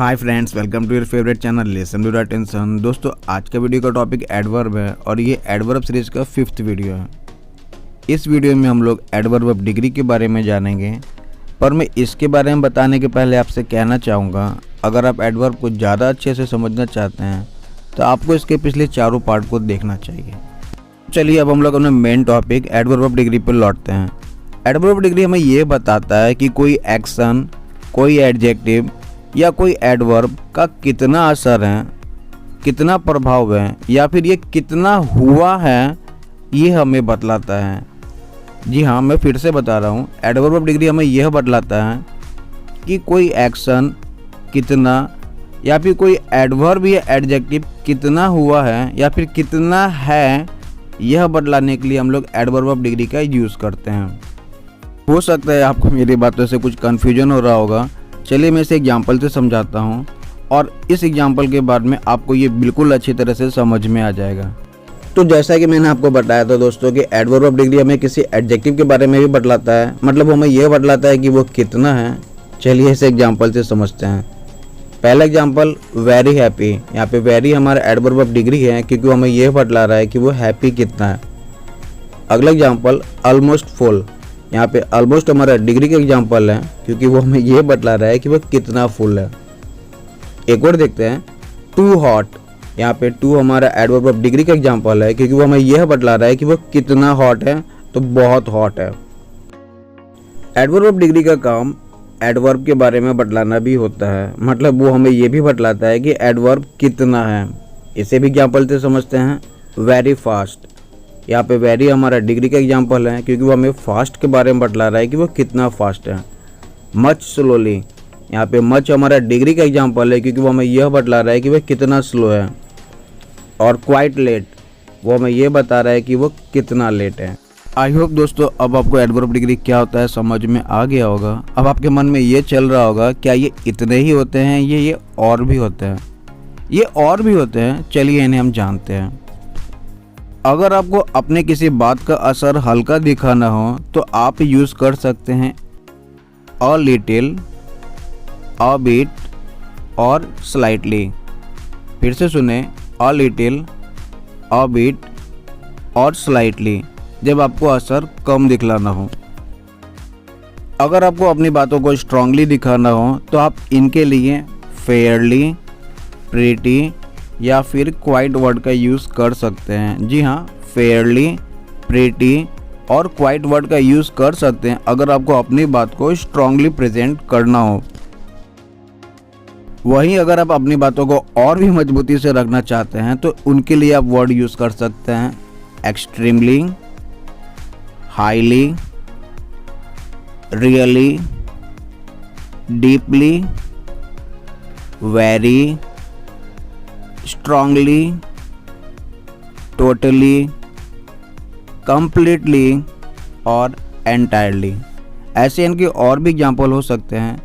Hi friends, welcome to your favourite channel listen without tension. दोस्तों, आज का video का टॉपिक एडवर्ब है और ये एडवर्ब सीरीज का 5th वीडियो है। इस वीडियो में हम लोग एडवर्ब ऑफ डिग्री के बारे में जानेंगे, पर मैं इसके बारे में बताने के पहले आपसे कहना चाहूँगा, अगर आप एडवर्ब को ज़्यादा अच्छे से समझना चाहते हैं तो आपको इसके पिछले चारों पार्ट को देखना चाहिए। चलिए अब हम लोग अपने main topic adverb of degree पर लौटते हैं। एडवर्ब ऑफ डिग्री हमें ये बताता है कि कोई एक्शन, कोई एडजेक्टिव या कोई एडवर्ब का कितना असर है, कितना प्रभाव है या फिर ये कितना हुआ है, ये हमें बतलाता है। जी हाँ, मैं फिर से बता रहा हूँ, एडवर्ब ऑफ डिग्री हमें यह बतलाता है कि कोई एक्शन कितना या फिर कोई एडवर्ब या एडजेक्टिव कितना हुआ है या फिर कितना है, यह बतलाने के लिए हम लोग एडवर्ब ऑफ डिग्री का यूज़ करते हैं। हो सकता है आपको मेरी बातों से कुछ कन्फ्यूजन हो रहा होगा। चलिए मैं इसे एग्जाम्पल से समझाता हूँ और इस एग्जाम्पल के बाद में आपको ये बिल्कुल अच्छी तरह से समझ में आ जाएगा। तो जैसा कि मैंने आपको बताया था दोस्तों कि एडवर्ब ऑफ डिग्री हमें किसी एडजेक्टिव के बारे में भी बतलाता है, मतलब हमें यह बतलाता है कि वो कितना है। चलिए इसे एग्जाम्पल से समझते हैं। पहला एग्जाम्पल, वेरी हैप्पी। यहाँ पे वेरी हमारा एडवर्ब ऑफ डिग्री है क्योंकि हमें यह बतला रहा है कि वो हैप्पी कितना है। अगला एग्जाम्पल, ऑलमोस्ट फुल। यहाँ पे ऑलमोस्ट हमारा डिग्री का एग्जाम्पल है क्योंकि वो हमें ये बतला रहा है कि वो कितना फुल है। एक और देखते हैं, टू हॉट। यहाँ पे टू हमारा एडवर्ब ऑफ डिग्री का एग्जाम्पल है क्योंकि वो हमें यह बतला रहा है कि वो कितना हॉट है, तो बहुत हॉट है। एडवर्ब ऑफ डिग्री का काम एडवर्ब के बारे में बतलाना भी होता है, मतलब वो हमें ये भी बतलाता है कि एडवर्ब कितना है। इसे भी एग्जाम्पल से समझते हैं। Very fast. यहाँ पे वेरी हमारा डिग्री का एग्जाम्पल है क्योंकि वो हमें फास्ट के बारे में बतला रहा है कि वो कितना फास्ट है। Much slowly. यहाँ पे मच हमारा डिग्री का एग्जाम्पल है क्योंकि वो हमें यह बतला रहा है कि वह कितना स्लो है। और क्वाइट लेट, वो हमें यह बता रहा है कि वो कितना लेट है। आई होप दोस्तों अब आपको एडवर्ब ऑफ डिग्री क्या होता है समझ में आ गया होगा। अब आपके मन में ये चल रहा होगा, क्या ये इतने ही होते हैं, ये और भी होते हैं? ये और भी होते हैं, चलिए इन्हें हम जानते हैं। अगर आपको अपने किसी बात का असर हल्का दिखाना हो तो आप यूज़ कर सकते हैं अ लिटिल, अ बिट और स्लाइटली। फिर से सुने, अ लिटिल, अ बिट और स्लाइटली, जब आपको असर कम दिखलाना हो। अगर आपको अपनी बातों को स्ट्रांगली दिखाना हो तो आप इनके लिए फेयरली, प्रीटी या फिर क्वाइट वर्ड का यूज़ कर सकते हैं। जी हाँ, फेयरली, प्रीटी और क्वाइट वर्ड का यूज़ कर सकते हैं अगर आपको अपनी बात को स्ट्रांगली प्रेजेंट करना हो। वहीं अगर आप अपनी बातों को और भी मजबूती से रखना चाहते हैं तो उनके लिए आप वर्ड यूज़ कर सकते हैं extremely, highly, really, deeply, very, strongly, totally, completely और एंटायरली। ऐसे इनके और भी एग्जाम्पल हो सकते हैं।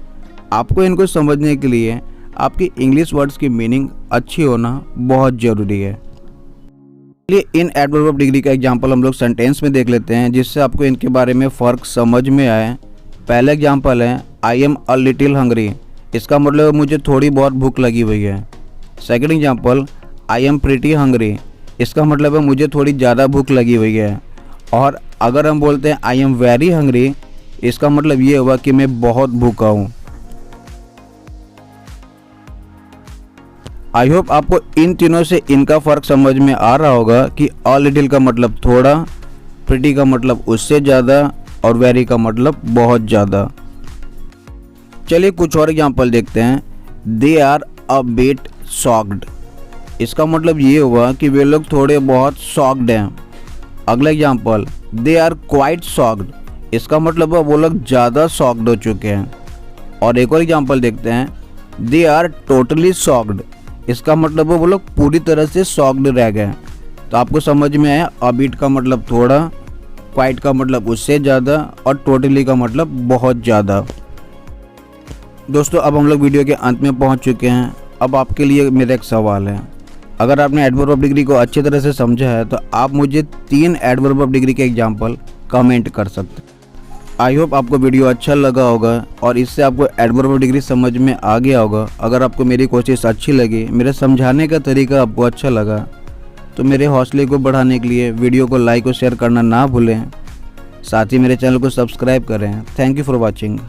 आपको इनको समझने के लिए आपकी इंग्लिश वर्ड्स की मीनिंग अच्छी होना बहुत ज़रूरी है। चलिए इन एडवर्ब ऑफ डिग्री का एग्जाम्पल हम लोग सेंटेंस में देख लेते हैं, जिससे आपको इनके बारे में फ़र्क समझ में आए। पहला एग्जाम्पल है, I am a little hungry. इसका मतलब मुझे थोड़ी बहुत भूख लगी हुई है। Second example, I am pretty hungry. इसका मतलब है मुझे थोड़ी ज़्यादा भूख लगी हुई है। और अगर हम बोलते हैं आई एम वेरी हंग्री, इसका मतलब ये हुआ कि मैं बहुत भूखा हूँ। आई होप आपको इन तीनों से इनका फ़र्क समझ में आ रहा होगा कि अ लिटिल का मतलब थोड़ा, प्रीटी का मतलब उससे ज़्यादा और वेरी का मतलब बहुत ज़्यादा। चलिए कुछ और एग्जाम्पल देखते हैं। They are a bit shocked. इसका मतलब ये हुआ कि वे लोग थोड़े बहुत शॉक्ड हैं। अगला example, they are quite shocked. इसका मतलब है वो लोग ज़्यादा शॉक्ड हो चुके हैं। और एक और एग्जाम्पल देखते हैं, दे आर टोटली शॉक्ड। इसका मतलब है वो लोग पूरी तरह से शॉक्ड रह गए। तो आपको समझ में आया, अ बिट का मतलब थोड़ा, क्वाइट का मतलब उससे ज़्यादा और टोटली का मतलब बहुत ज़्यादा। दोस्तों अब हम लोग वीडियो के अंत में पहुंच चुके हैं। अब आपके लिए मेरा एक सवाल है, अगर आपने एडवर्ब ऑफ डिग्री को अच्छी तरह से समझा है तो आप मुझे 3 एडवर्ब ऑफ डिग्री के एग्जाम्पल कमेंट कर सकते हैं। आई होप आपको वीडियो अच्छा लगा होगा और इससे आपको एडवर्ब ऑफ डिग्री समझ में आ गया होगा। अगर आपको मेरी कोशिश अच्छी लगी, मेरे समझाने का तरीका आपको अच्छा लगा, तो मेरे हौसले को बढ़ाने के लिए वीडियो को लाइक और शेयर करना ना भूलें। साथ ही मेरे चैनल को सब्सक्राइब करें। Thank you for watching.